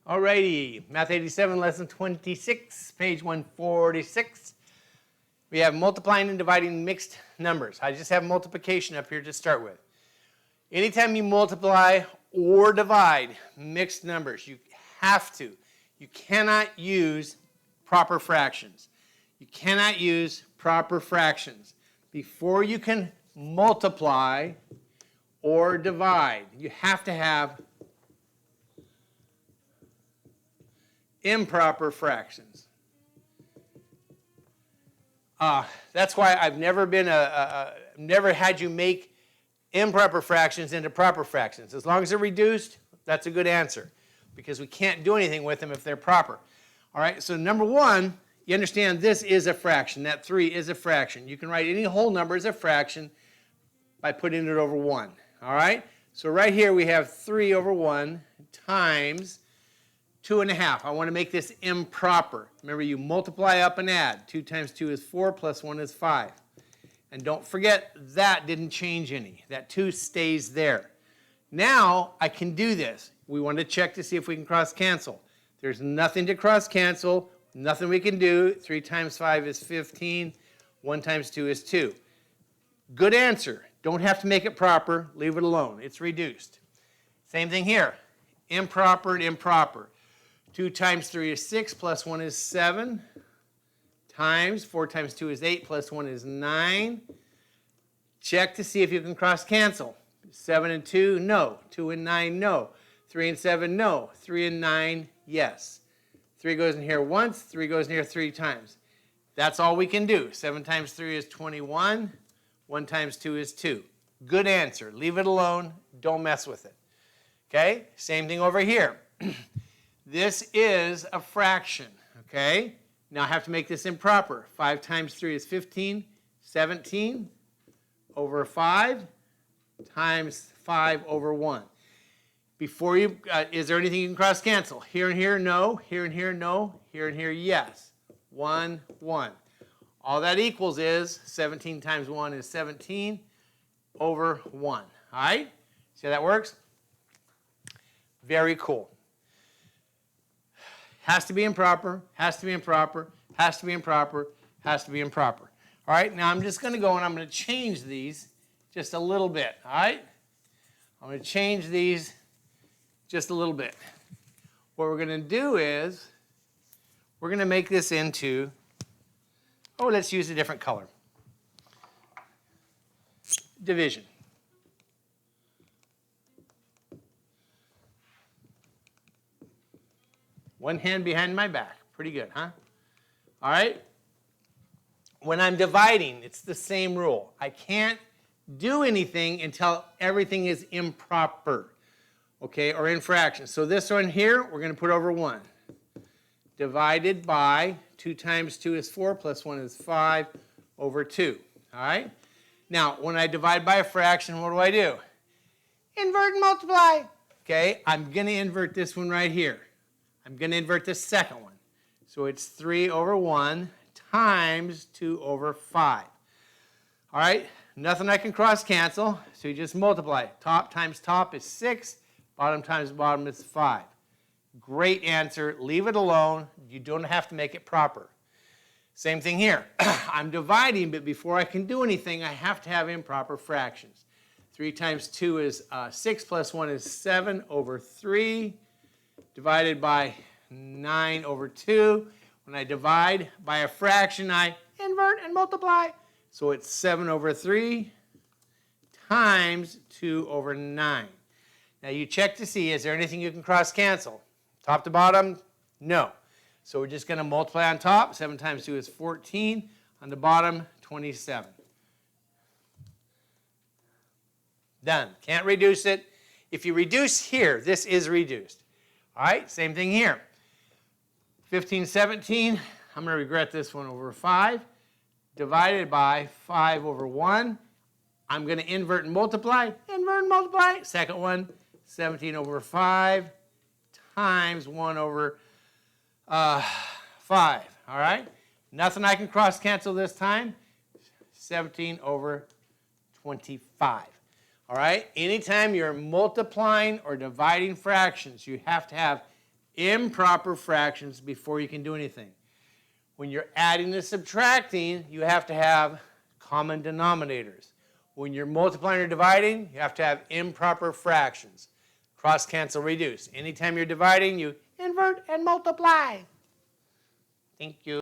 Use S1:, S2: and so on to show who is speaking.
S1: Alrighty, Math 87, Lesson 26, page 146. We have multiplying and dividing mixed numbers. I just have multiplication up here to start with. Anytime you multiply or divide mixed numbers, you have to. You cannot use proper fractions. You cannot use proper fractions. Before you can multiply or divide, you have to have improper fractions. That's why I've never been never had you make improper fractions into proper fractions. As long as they're reduced, that's a good answer, because we can't do anything with them if they're proper. All right, so number one, you understand this is a fraction. That 3 is a fraction. You can write any whole number as a fraction by putting it over 1. All right, so right here we have 3 over 1 times 2.5. I want to make this improper. Remember, you multiply up and add. 2 times 2 is 4, plus 1 is 5. And don't forget, that didn't change any. That 2 stays there. Now, I can do this. We want to check to see if we can cross cancel. There's nothing to cross cancel, nothing we can do. 3 times 5 is 15. 1 times 2 is 2. Good answer. Don't have to make it proper. Leave it alone. It's reduced. Same thing here. Improper and improper. 2 times 3 is 6, plus 1 is 7, times 4 times 2 is 8, plus 1 is 9. Check to see if you can cross cancel. 7 and 2, no. 2 and 9, no. 3 and 7, no. 3 and 9, yes. 3 goes in here once, 3 goes in here 3 times. That's all we can do. 7 times 3 is 21. 1 times 2 is 2. Good answer. Leave it alone. Don't mess with it. Okay? Same thing over here. This is a fraction, okay? Now I have to make this improper. 5 times 3 is 15. 17 over 5 times 5 over 1. Before you, is there anything you can cross cancel? Here and here, no. Here and here, no. Here and here, yes. 1, 1. All that equals is 17 times 1 is 17 over 1. All right? See how that works? Very cool. Has to be improper, has to be improper, has to be improper, has to be improper. All right, now I'm just going to go and I'm going to change these just a little bit. All right? I'm going to change these just a little bit. What we're going to do is we're going to make this into, let's use a different color. Division. One hand behind my back. Pretty good, huh? All right? When I'm dividing, it's the same rule. I can't do anything until everything is improper, okay, or in fractions. So this one here, we're going to put over 1. Divided by 2 times 2 is 4, plus 1 is 5 over 2. All right? Now, when I divide by a fraction, what do? Invert and multiply. Okay, I'm going to invert this one right here. I'm going to invert the second one. So it's 3 over 1 times 2 over 5. All right, nothing I can cross cancel, so you just multiply. Top times top is 6, bottom times bottom is 5. Great answer. Leave it alone. You don't have to make it proper. Same thing here. I'm dividing, but before I can do anything, I have to have improper fractions. 3 times 2 is 6, plus 1 is 7 over 3. Divided by 9 over 2. When I divide by a fraction, I invert and multiply. So it's 7 over 3 times 2 over 9. Now you check to see, is there anything you can cross cancel? Top to bottom? No. So we're just going to multiply on top. 7 times 2 is 14. On the bottom, 27. Done. Can't reduce it. If you reduce here, this is reduced. All right, same thing here. 15, 17, I'm going to regret this one, over 5, divided by 5 over 1. I'm going to invert and multiply. Invert and multiply. Second one, 17 over 5 times 1 over 5. All right? Nothing I can cross cancel this time. 17 over 25. All right? Anytime you're multiplying or dividing fractions, you have to have improper fractions before you can do anything. When you're adding and subtracting, you have to have common denominators. When you're multiplying or dividing, you have to have improper fractions. Cross, cancel, reduce. Anytime you're dividing, you invert and multiply. Thank you.